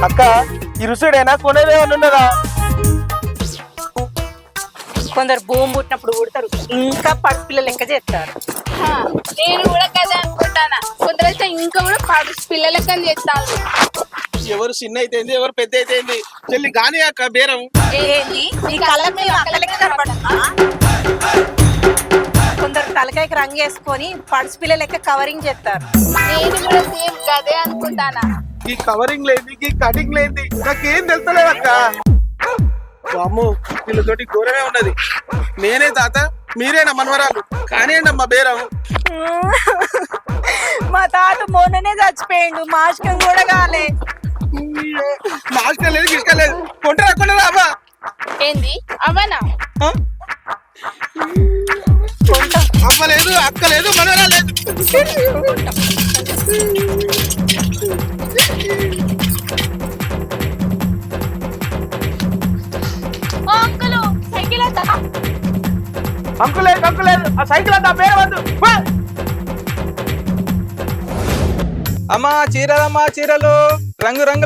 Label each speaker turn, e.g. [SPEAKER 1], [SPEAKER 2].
[SPEAKER 1] అక్క ఈ రుసుడైనా కొనేదే ఉన్నదా?
[SPEAKER 2] కొందరు భూమి పుట్టినప్పుడు పుడతారు, ఇంకా పసిపిల్లలు లెక్క చేస్తారు.
[SPEAKER 3] నేను కూడా కదా అనుకుంటానా, కొందరైతే ఇంకా కూడా పిల్లలకని చేస్తాను.
[SPEAKER 1] ఎవరు చిన్న అయితే ఎవరు పెద్ద అయితే చెల్లి గాని అక్క బేరం.
[SPEAKER 2] ఏంది నీ కళ్ళకి మేము అక్క లెక్క కనపడమా? కొందరు తలకాయకి రంగు వేసుకొని పడిపిల్ల లెక్క కవరింగ్ చేస్తారు.
[SPEAKER 3] నేను కూడా సేమ్ గదే అనుకుంటానా.
[SPEAKER 1] ఈ కవరింగ్ లేని ఈ కటింగ్ లేని నాకేం తెలుస్తలేదు అక్క. అమ్మో వీళ్ళతోటి ఘోరమే ఉన్నది. నేనే తాత మీరేనా మనవరాలు, కానివ్వండి అమ్మా బేరం.
[SPEAKER 2] మా తాత మొన్ననే చచ్చిపోయిండు, మాస్కం కూడా కాలే.
[SPEAKER 1] మాస్టర్ లేదు గిస్కలేదు, కొంటరా కొనరా అవ్వ?
[SPEAKER 3] ఏంది అవనా?
[SPEAKER 1] అవ్వ లేదు, అక్క లేదు, మనవరా లేదు.
[SPEAKER 3] అంకులు సైకిల్
[SPEAKER 1] అంకులేదు ఆ సైకిల్ అంతా పేరు వద్దు.
[SPEAKER 4] అమ్మా చీరలమ్మా చీరలు రంగు రంగు